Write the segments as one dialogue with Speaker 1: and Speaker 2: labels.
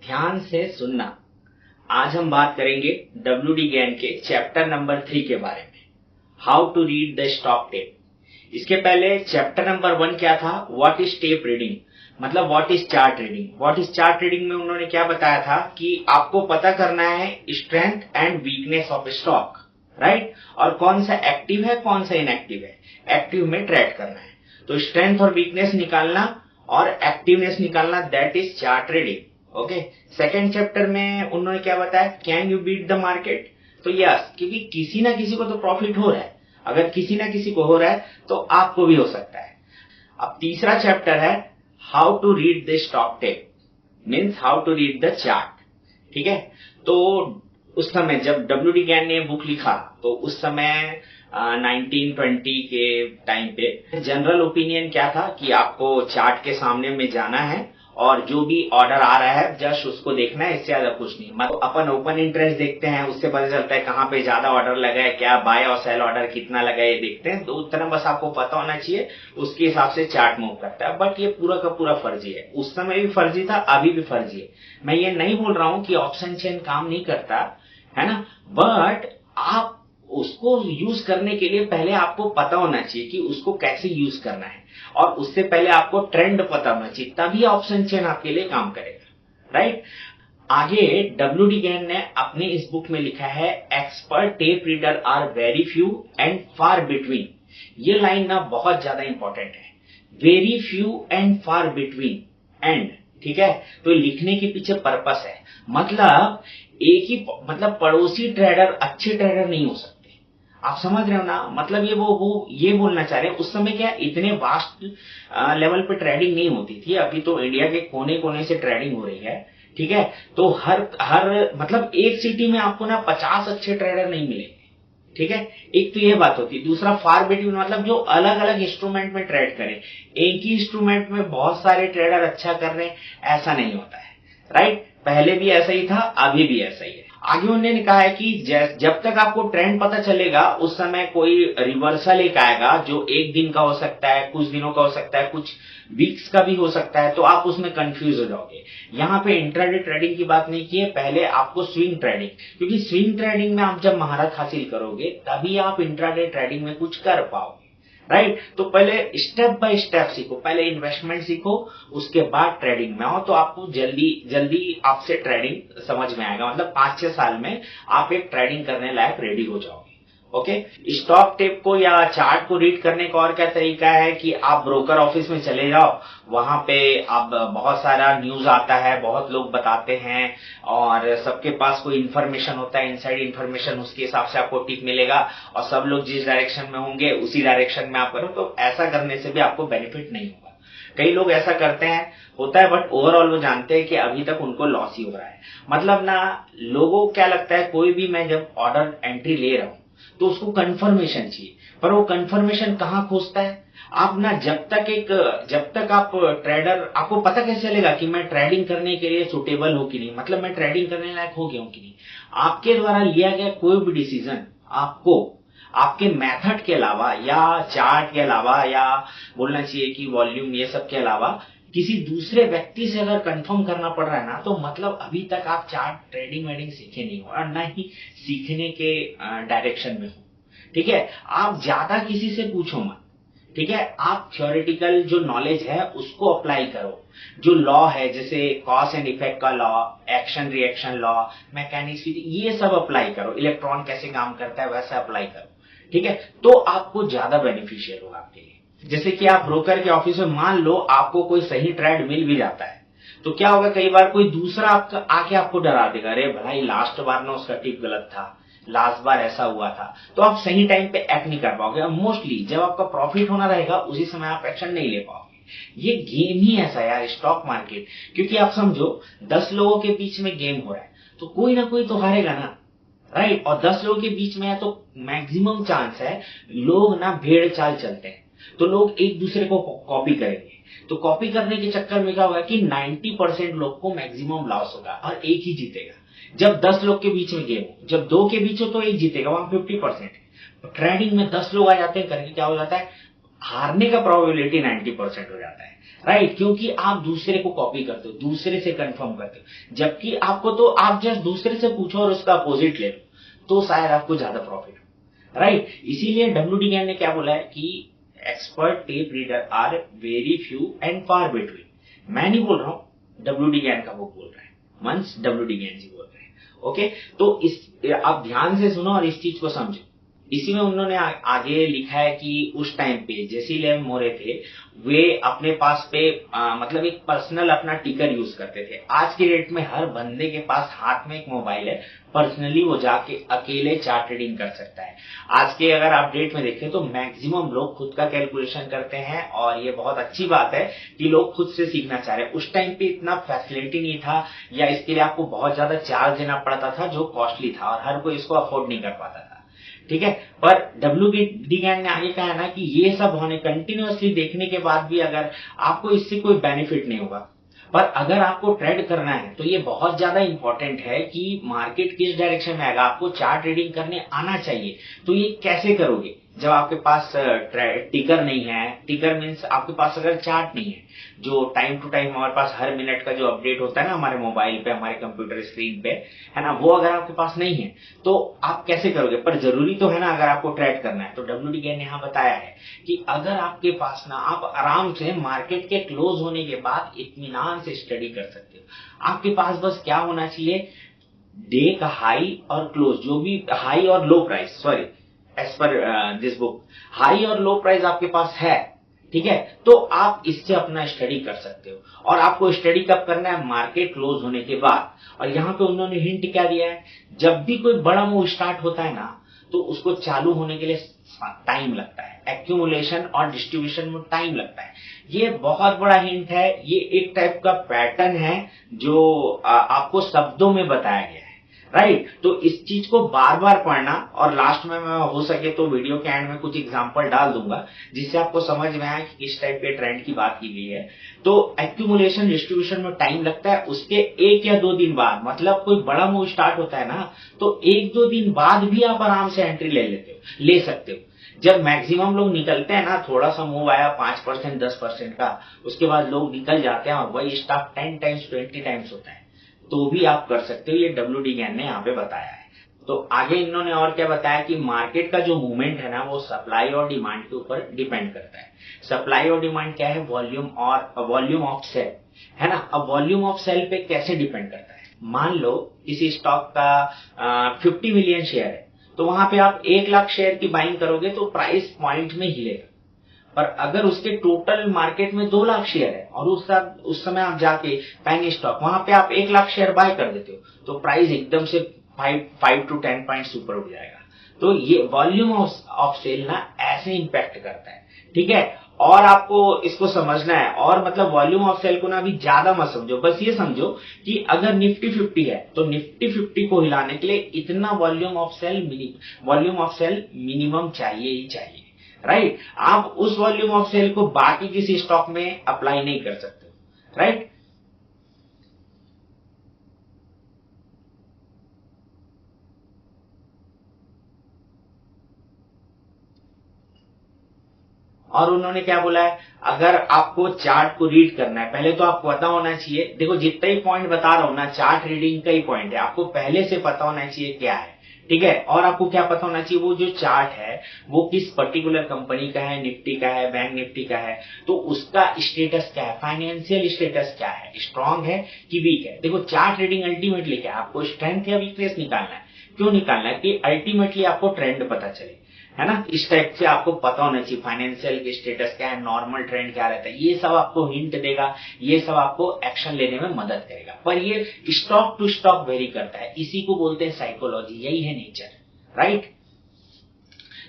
Speaker 1: ध्यान से सुनना। आज हम बात करेंगे WD गैन के चैप्टर नंबर 3 के बारे में, how to read the stock tape. इसके पहले चैप्टर नंबर 1 क्या था, व्हाट इज टेप रीडिंग, मतलब what is chart reading. What is chart reading में उन्होंने क्या बताया था कि आपको पता करना है strength and weakness of stock, right, और कौन सा एक्टिव है कौन सा इनएक्टिव है, एक्टिव में ट्रेड करना है। तो स्ट्रेंथ और वीकनेस निकालना और एक्टिवनेस निकालना, that is chart reading. Okay, second chapter में उन्होंने क्या बताया, can you beat the market. तो यस, क्योंकि किसी ना किसी को तो प्रॉफिट हो रहा है, अगर किसी ना किसी को हो रहा है तो आपको भी हो सकता है। अब तीसरा चैप्टर है how to read the stock tape, means how to read the chart. ठीक है, तो उस समय जब WD गैन ने बुक लिखा तो उस समय 1920 के टाइम पे जनरल ओपिनियन क्या था कि आपको चार्ट के सामने में जाना है और जो भी ऑर्डर आ रहा है जस्ट उसको देखना है, इससे ज्यादा कुछ नहीं। मतलब अपन ओपन इंटरेस्ट देखते हैं, उससे पता चलता है कहाँ पे ज्यादा ऑर्डर लगा है, क्या बाय और सेल ऑर्डर कितना लगा है, ये देखते हैं। तो उतना बस आपको पता होना चाहिए, उसके हिसाब से चार्ट मूव करता है। बट ये पूरा का पूरा फर्जी है, उस समय भी फर्जी था, अभी भी फर्जी है। मैं ये नहीं बोल रहा हूं कि ऑप्शन चेन काम नहीं करता है ना, बट आप उसको यूज करने के लिए पहले आपको पता होना चाहिए कि उसको कैसे यूज करना है, और उससे पहले आपको ट्रेंड पता होना चाहिए, तभी ऑप्शन चेन आपके लिए काम करेगा, राइट। आगे WD गैन ने अपने इस बुक में लिखा है, expert tape reader are very few and far between. ये लाइन ना बहुत ज्यादा इंपॉर्टेंट है, very few and far between and. ठीक है, तो लिखने के पीछे पर्पस है, मतलब एक ही, मतलब पड़ोसी ट्रेडर अच्छे ट्रेडर नहीं हो सकते। आप समझ रहे हो ना, मतलब ये वो ये बोलना चाह रहे हैं, उस समय क्या इतने वास्ट लेवल पे ट्रेडिंग नहीं होती थी, अभी तो इंडिया के कोने कोने से ट्रेडिंग हो रही है। ठीक है, तो हर मतलब एक सिटी में आपको ना 50 अच्छे ट्रेडर नहीं मिलेंगे। ठीक है, एक तो ये बात होती है। दूसरा फार बिटवीन, मतलब जो अलग अलग इंस्ट्रूमेंट में ट्रेड करें, एक ही इंस्ट्रूमेंट में बहुत सारे ट्रेडर अच्छा कर रहे हैं, ऐसा नहीं होता है, राइट। पहले भी ऐसा ही था, अभी भी ऐसा ही है। आगे उन्होंने कहा है कि जब तक आपको ट्रेंड पता चलेगा, उस समय कोई रिवर्सल एक आएगा जो एक दिन का हो सकता है, कुछ दिनों का हो सकता है, कुछ वीक्स का भी हो सकता है, तो आप उसमें कंफ्यूज हो जाओगे। यहाँ पे इंट्राडे ट्रेडिंग की बात नहीं की है, पहले आपको स्विंग ट्रेडिंग, क्योंकि स्विंग ट्रेडिंग में आप जब महारत हासिल करोगे तभी आप इंट्राडे ट्रेडिंग में कुछ कर पाओगे, राइट। तो पहले स्टेप बाय स्टेप सीखो, पहले इन्वेस्टमेंट सीखो, उसके बाद ट्रेडिंग में आओ, तो आपको जल्दी जल्दी आपसे ट्रेडिंग समझ में आएगा। मतलब 5-6 साल में आप एक ट्रेडिंग करने लायक रेडी हो जाओगे। ओके, स्टॉक टेप को या चार्ट को रीड करने का और क्या तरीका है कि आप ब्रोकर ऑफिस में चले जाओ, वहां पे आप बहुत सारा न्यूज आता है, बहुत लोग बताते हैं, और सबके पास कोई इन्फॉर्मेशन होता है, इनसाइड इन्फॉर्मेशन, उसके हिसाब से आपको टिप मिलेगा, और सब लोग जिस डायरेक्शन में होंगे उसी डायरेक्शन में आप करो। तो ऐसा करने से भी आपको बेनिफिट नहीं होगा। कई लोग ऐसा करते हैं, होता है, बट ओवरऑल वो जानते हैं कि अभी तक उनको लॉस ही हो रहा है। मतलब ना, लोगों को क्या लगता है, कोई भी मैं जब ऑर्डर एंट्री ले रहा हूं तो उसको कंफर्मेशन चाहिए, पर वो कंफर्मेशन कहाँ खोजता है। आप ना जब तक आप ट्रेडर, आपको पता कैसे चलेगा कि मैं ट्रेडिंग करने के लिए सुटेबल हो कि नहीं, मतलब मैं ट्रेडिंग करने लायक हो गया हूं कि नहीं। आपके द्वारा लिया गया कोई भी डिसीजन आपको आपके मेथड के अलावा या चार्ट के अलावा या बोलना चाहिए कि वॉल्यूम, ये सब के अलावा किसी दूसरे व्यक्ति से अगर कंफर्म करना पड़ रहा है ना, तो मतलब अभी तक आप चार्ट ट्रेडिंग वेडिंग सीखे नहीं हो, और ना ही सीखने के डायरेक्शन में हो। ठीक है, आप ज्यादा किसी से पूछो मत। ठीक है, आप थ्योरेटिकल जो नॉलेज है उसको अप्लाई करो, जो लॉ है जैसे कॉज एंड इफेक्ट का law, action reaction law, mechanics, ये सब अप्लाई करो, इलेक्ट्रॉन कैसे काम करता है वैसा अप्लाई करो। ठीक है, तो आपको ज्यादा बेनिफिशियल होगा आपके लिए। जैसे कि आप ब्रोकर के ऑफिस में, मान लो आपको कोई सही ट्रेड मिल भी जाता है, तो क्या होगा, कई बार कोई दूसरा आपका आके आपको डरा देगा, अरे भाई लास्ट बार ना उसका टिप गलत था, लास्ट बार ऐसा हुआ था, तो आप सही टाइम पे एक्ट नहीं कर पाओगे। मोस्टली जब आपका प्रॉफिट होना रहेगा उसी समय आप एक्शन नहीं ले पाओगे। ये गेम ही ऐसा है यार, स्टॉक मार्केट। क्योंकि आप समझो 10 लोगों के बीच में गेम हो रहा है, तो कोई ना कोई तो हारेगा ना, राइट। और 10 लोगों के बीच में है तो मैक्सिमम चांस है लोग ना भेड़ चाल चलते हैं, तो लोग एक दूसरे को कॉपी करेंगे। तो कॉपी करने के चक्कर में क्या होगा कि 90% लोग को मैक्सिमम लॉस होगा और एक ही जीतेगा। जब 10 लोग के बीच में गेम हो, जब 2 के बीच हो तो एक जीतेगा, वहां 50%। ट्रेडिंग में 10 लोग आ जाते हैं करके क्या हो जाता है, हारने का प्रोबेबिलिटी 90% हो जाता है, राइट? क्योंकि आप दूसरे को कॉपी करते हो, दूसरे से कंफर्म करते हो, जबकि आपको तो आप जस्ट दूसरे से पूछो और उसका अपोजिट ले लो तो शायद आपको ज्यादा प्रॉफिट हो, राइट? इसीलिए डब्ल्यू डी गैन ने क्या बोला है कि expert tape reader are very few and far between. मैं नहीं बोल रहा हूं, डब्ल्यू डी गैन का बुक बोल रहा है, means W D Gann ji बोल रहे हैं। ओके, तो इस आप ध्यान से सुनो और इस चीज को समझो। इसी में उन्होंने आगे लिखा है कि उस टाइम पे जेसीलेव मोरे थे, वे अपने पास पे मतलब एक पर्सनल अपना टिकर यूज करते थे। आज की डेट में हर बंदे के पास हाथ में एक मोबाइल है, पर्सनली वो जाके अकेले चार्ट रीडिंग कर सकता है। आज के अगर आप डेट में देखें तो मैक्सिमम लोग खुद का कैलकुलेशन करते हैं और ये बहुत अच्छी बात है कि लोग खुद से सीखना चाह रहे हैं। उस टाइम पे इतना फैसिलिटी नहीं था या इसके लिए आपको बहुत ज्यादा चार्ज देना पड़ता था जो कॉस्टली था और हर कोई इसको अफोर्ड नहीं कर पाता था, ठीक है। पर डब्ल्यू डी गैन ने आगे कहा है ना कि ये सब होने कंटिन्यूअसली देखने के बाद भी अगर आपको इससे कोई बेनिफिट नहीं होगा, पर अगर आपको ट्रेड करना है तो ये बहुत ज्यादा इंपॉर्टेंट है कि मार्केट किस डायरेक्शन में आएगा, आपको चार्ट रीडिंग करने आना चाहिए। तो ये कैसे करोगे जब आपके पास टिकर नहीं है? टिकर मीन्स आपके पास अगर चार्ट नहीं है, जो टाइम टू टाइम हमारे पास हर मिनट का जो अपडेट होता है ना हमारे मोबाइल पे, हमारे कंप्यूटर स्क्रीन पे, है ना, वो अगर आपके पास नहीं है तो आप कैसे करोगे? पर जरूरी तो है ना अगर आपको ट्रेड करना है। तो डब्ल्यू डी गैन ने यहाँ बताया है कि अगर आपके पास ना, आप आराम से मार्केट के क्लोज होने के बाद इत्मीनान से स्टडी कर सकते हो। आपके पास बस क्या होना चाहिए, डे का हाई और क्लोज, जो भी हाई और low price, sorry as per this book high और लो प्राइस आपके पास है, ठीक है, तो आप इससे अपना स्टडी कर सकते हो। और आपको स्टडी कब करना है? मार्केट क्लोज होने के बाद। और यहाँ पे उन्होंने हिंट क्या दिया है, जब भी कोई बड़ा मूव स्टार्ट होता है ना तो उसको चालू होने के लिए टाइम लगता है, एक्यूमुलेशन और डिस्ट्रीब्यूशन में टाइम लगता है। ये बहुत बड़ा हिंट है, ये एक टाइप का पैटर्न है जो आपको शब्दों में बताया गया है, राइट? तो इस चीज को बार बार पढ़ना और लास्ट में मैं हो सके तो वीडियो के एंड में कुछ एग्जांपल डाल दूंगा जिससे आपको समझ में आए कि किस टाइप के ट्रेंड की बात की गई है। तो एक्यूमुलेशन डिस्ट्रीब्यूशन में टाइम लगता है, उसके 1 या 2 दिन बाद, मतलब कोई बड़ा मूव स्टार्ट होता है ना तो 1-2 दिन बाद भी आप आराम से एंट्री ले सकते हो। जब मैक्सिमम लोग निकलते हैं ना, थोड़ा सा मूव आया 5% 10% का, उसके बाद लोग निकल जाते हैं और वही स्टॉक 10 टाइम्स 20 टाइम्स होता है, तो भी आप कर सकते हो। ये डब्ल्यू डी गैन ने यहाँ पे बताया है। तो आगे इन्होंने और क्या बताया कि मार्केट का जो मूवमेंट है ना वो सप्लाई और डिमांड के ऊपर डिपेंड करता है। सप्लाई और डिमांड क्या है? वॉल्यूम ऑफ सेल, है ना। अब वॉल्यूम ऑफ सेल पे कैसे डिपेंड करता है? मान लो किसी स्टॉक का 50 मिलियन शेयर है, तो वहां पे आप 1 लाख शेयर की बाइंग करोगे तो प्राइस पॉइंट में हिलेगा। पर अगर उसके टोटल मार्केट में 2 लाख शेयर है और उस समय आप जाके पैनी स्टॉक वहां पे आप 1 लाख शेयर बाय कर देते हो तो प्राइस एकदम से 5 to 10 पॉइंट्स ऊपर उठ जाएगा। तो ये वॉल्यूम ऑफ सेल ना ऐसे इंपैक्ट करता है, ठीक है। और आपको इसको समझना है, और मतलब वॉल्यूम ऑफ सेल को ना अभी ज्यादा मत समझो, बस ये समझो कि अगर निफ्टी 50 है तो निफ्टी 50 को हिलाने के लिए इतना वॉल्यूम ऑफ सेल मिनिमम चाहिए ही चाहिए, राइट? आप उस वॉल्यूम ऑफ सेल को बाकी किसी स्टॉक में अप्लाई नहीं कर सकते, राइट? और उन्होंने क्या बोला है, अगर आपको चार्ट को रीड करना है पहले तो आपको पता होना चाहिए, देखो जितना ही पॉइंट बता रहा हूं ना चार्ट रीडिंग का ही पॉइंट है, आपको पहले से पता होना चाहिए क्या है, ठीक है। और आपको क्या पता होना चाहिए, वो जो चार्ट है वो किस पर्टिकुलर कंपनी का है, निफ्टी का है, बैंक निफ्टी का है, तो उसका स्टेटस क्या है, फाइनेंशियल स्टेटस क्या है, स्ट्रांग है कि वीक है। देखो चार्ट रीडिंग अल्टीमेटली क्या है, आपको स्ट्रेंथ या वीकनेस निकालना है। क्यों निकालना है? कि अल्टीमेटली आपको ट्रेंड पता चले, है ना। इस टाइप से आपको पता होना चाहिए फाइनेंशियल की स्टेटस क्या है, नॉर्मल ट्रेंड क्या रहता है, ये सब आपको हिंट देगा, ये सब आपको एक्शन लेने में मदद करेगा। पर ये स्टॉक टू स्टॉक वेरी करता है, इसी को बोलते हैं साइकोलॉजी, यही है नेचर, राइट।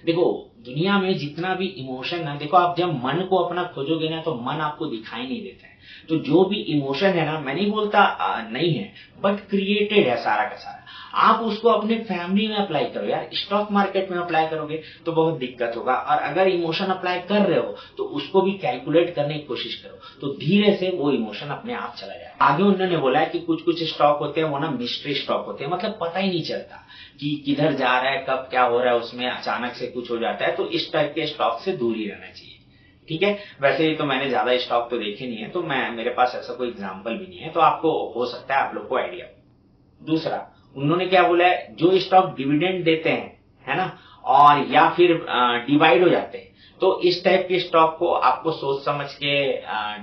Speaker 1: देखो दुनिया में जितना भी इमोशन है, देखो आप जब मन को अपना खोजोगे ना तो मन आपको दिखाई नहीं देता है। तो जो भी इमोशन है ना, मैं नहीं बोलता नहीं है, बट क्रिएटेड है सारा का सारा। आप उसको अपने फैमिली में अप्लाई करो यार, स्टॉक मार्केट में अप्लाई करोगे तो बहुत दिक्कत होगा। और अगर इमोशन अप्लाई कर रहे हो तो उसको भी कैलकुलेट करने की कोशिश करो, तो धीरे से वो इमोशन अपने आप चला जाए। आगे उन्होंने बोला है कि कुछ कुछ स्टॉक होते हैं वो ना मिस्ट्री स्टॉक होते हैं, मतलब पता ही नहीं चलता कि किधर जा रहा है, कब क्या हो रहा है, उसमें अचानक से कुछ हो जाता है। तो इस टाइप के स्टॉक से दूर ही रहना चाहिए, ठीक है। वैसे ही तो मैंने ज्यादा स्टॉक तो देखे नहीं है, तो मेरे पास ऐसा कोई एग्जांपल भी नहीं है, तो आपको हो सकता है आप लोग को आइडिया। दूसरा, उन्होंने क्या बोला है, जो स्टॉक डिविडेंड देते हैं, है ना, और या फिर डिवाइड हो जाते हैं, तो इस टाइप के स्टॉक को आपको सोच समझ के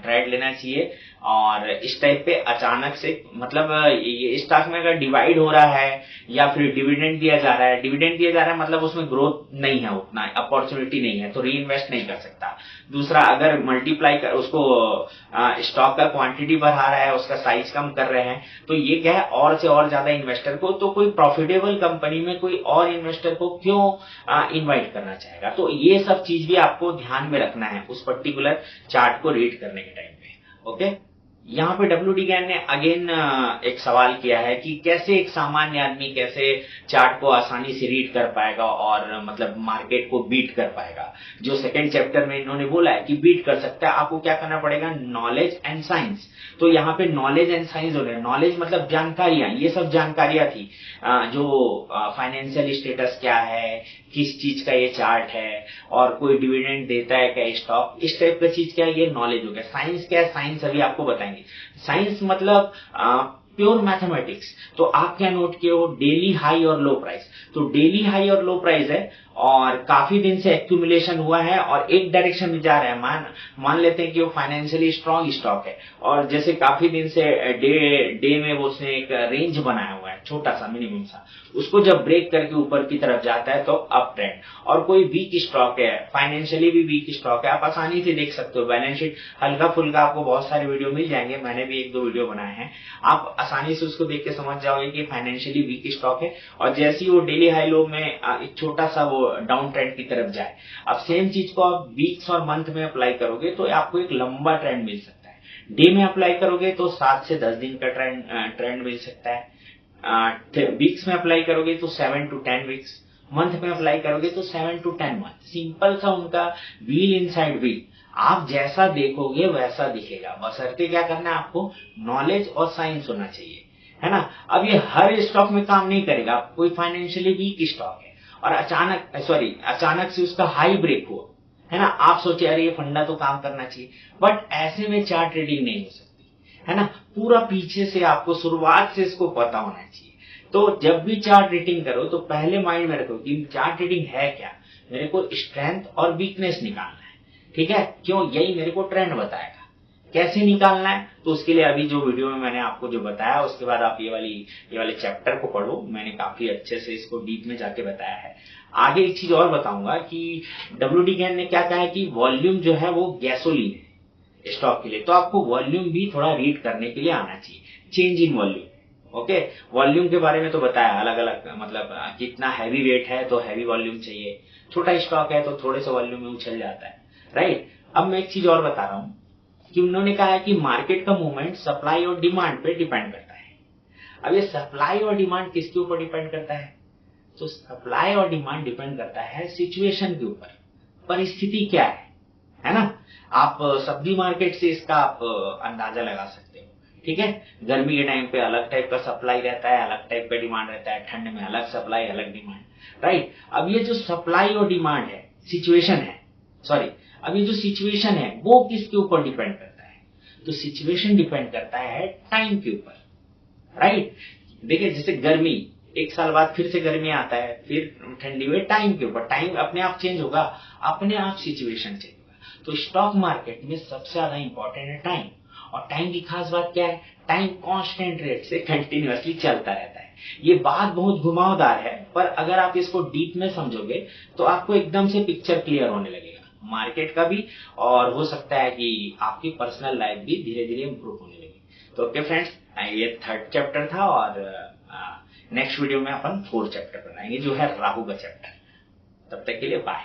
Speaker 1: ट्रेड लेना चाहिए। और इस टाइप पे अचानक से, मतलब ये स्टॉक में अगर डिवाइड हो रहा है या फिर डिविडेंड दिया जा रहा है, डिविडेंड दिया जा रहा है मतलब उसमें ग्रोथ नहीं है, उतना अपॉर्चुनिटी नहीं है, तो री इन्वेस्ट नहीं कर सकता। दूसरा, अगर मल्टीप्लाई कर उसको स्टॉक का क्वांटिटी बढ़ा रहा है, उसका साइज कम कर रहे हैं, तो ये क्या है, और से और ज्यादा इन्वेस्टर को, तो कोई प्रॉफिटेबल कंपनी में कोई और इन्वेस्टर को क्यों इनवाइट करना चाहेगा। तो ये सब चीज भी आपको ध्यान में रखना है उस पर्टिकुलर चार्ट को रीड करने के टाइम पे। ओके, यहाँ पे डब्ल्यू.डी. गैन ने अगेन एक सवाल किया है कि कैसे एक सामान्य आदमी कैसे चार्ट को आसानी से रीड कर पाएगा और मतलब मार्केट को बीट कर पाएगा। जो सेकंड चैप्टर में इन्होंने बोला है कि बीट कर सकता है, आपको क्या करना पड़ेगा, नॉलेज एंड साइंस। तो यहाँ पे नॉलेज एंड साइंस हो रहे हैं। नॉलेज मतलब जानकारियां, ये सब जानकारियां थी, जो फाइनेंशियल स्टेटस क्या है, किस चीज का ये चार्ट है, और कोई डिविडेंड देता है क्या स्टॉक, इस टाइप का चीज क्या है, ये नॉलेज हो गया। साइंस क्या है, साइंस अभी आपको बताएंगे। साइंस मतलब प्योर मैथमेटिक्स। तो आप क्या नोट किए हो, डेली हाई और लो प्राइस। तो डेली हाई और लो प्राइस है और काफी दिन से एक्यूमुलेशन हुआ है और एक डायरेक्शन में जा रहा है। मान लेते हैं कि वो फाइनेंशियली स्ट्रांग स्टॉक है और जैसे काफी दिन से डे में वो उसने एक रेंज बनाया हुआ है, छोटा सा मिनिमम सा, उसको जब ब्रेक करके ऊपर की तरफ जाता है तो अप ट्रेंड। और कोई वीक स्टॉक है, फाइनेंशियली भी वीक स्टॉक है, आप आसानी से देख सकते हो। बैलेंस शीट हल्का फुल्का आपको बहुत सारे वीडियो मिल जाएंगे, मैंने भी 1-2 वीडियो बनाए हैं, आप आसानी से उसको देख के समझ जाओगे कि फाइनेंशियली वीक स्टॉक है। और जैसे ही वो डेली हाई लो में एक छोटा सा वो डाउन ट्रेंड की तरफ जाए, अब सेम चीज को आप वीक्स और मंथ में अप्लाई करोगे तो आपको एक लंबा ट्रेंड मिल सकता है। डे में अप्लाई करोगे तो 7 से 10 दिन का ट्रेंड मिल सकता है। वीक्स में अप्लाई करोगे तो 7 to 10 वीक्स, मंथ में अप्लाई करोगे तो 7 to 10 मंथ। सिंपल सा उनका व्हील इनसाइड व्हील, आप जैसा देखोगे वैसा दिखेगा, बशर्ते क्या करना है आपको, नॉलेज और साइंस होना चाहिए, है ना। अब ये हर स्टॉक में काम नहीं करेगा। कोई फाइनेंशियली वीक स्टॉक है और अचानक से उसका हाई ब्रेक हुआ, है ना, आप सोचे अरे ये फंडा तो काम करना चाहिए, बट ऐसे में चार्ट ट्रेडिंग नहीं हो सकती, है ना। पूरा पीछे से आपको शुरुआत से इसको पता होना चाहिए। तो जब भी चार्ट रीडिंग करो तो पहले माइंड में रखो कि चार्ट रीडिंग है क्या, मेरे को स्ट्रेंथ और वीकनेस निकालना है, ठीक है। क्यों, यही मेरे को ट्रेंड बताएगा। कैसे निकालना है, तो उसके लिए अभी जो वीडियो में मैंने आपको जो बताया, उसके बाद आप ये वाले चैप्टर को पढ़ो। मैंने काफी अच्छे से इसको डीप में जाके बताया है। आगे एक चीज और बताऊंगा कि डब्ल्यू.डी. गैन ने क्या कहा है कि वॉल्यूम जो है वो गैसोलीन है स्टॉक के लिए। तो आपको वॉल्यूम भी थोड़ा रीड करने के लिए आना चाहिए, change in volume. Okay, volume के बारे में तो बताया, अलग अलग मतलब कितना हैवी वेट है तो हैवी वॉल्यूम चाहिए, छोटा स्टॉक है तो थोड़े से वॉल्यूम में उछल जाता है, राइट। अब मैं एक चीज और बता रहा हूं कि उन्होंने कहा है कि मार्केट का मूवमेंट सप्लाई और डिमांड पे डिपेंड करता है। अब ये सप्लाई और डिमांड किसके ऊपर डिपेंड करता है, तो सप्लाई और डिमांड डिपेंड करता है सिचुएशन के ऊपर, परिस्थिति क्या है ना। आप सब्जी मार्केट से इसका आप अंदाजा लगा सकते हो, ठीक है। गर्मी के टाइम पे अलग टाइप का सप्लाई रहता है, अलग टाइप का डिमांड रहता है, ठंड में अलग सप्लाई अलग डिमांड, राइट। अब ये जो सप्लाई और डिमांड है, अब ये जो सिचुएशन है वो किसके ऊपर डिपेंड करता है, तो सिचुएशन डिपेंड करता है टाइम के ऊपर, राइट। देखिए जैसे गर्मी, एक साल बाद फिर से गर्मी आता है, फिर ठंडी में, टाइम के ऊपर, टाइम अपने आप चेंज होगा, अपने आप सिचुएशन चेंज होगा। तो स्टॉक मार्केट में सबसे ज्यादा इंपॉर्टेंट है टाइम। और टाइम की खास बात क्या है, टाइम कांस्टेंट रेट से कंटिन्यूअसली चलता रहता है। ये बात बहुत घुमावदार है, पर अगर आप इसको डीप में समझोगे तो आपको एकदम से पिक्चर क्लियर होने लगेगा मार्केट का भी, और हो सकता है कि आपकी पर्सनल लाइफ भी धीरे धीरे इंप्रूव होने लगे। तो ओके फ्रेंड्स, ये 3rd चैप्टर था और नेक्स्ट वीडियो में अपन 4th चैप्टर बनाएंगे जो है राहु का चैप्टर। तब तक के लिए बाय।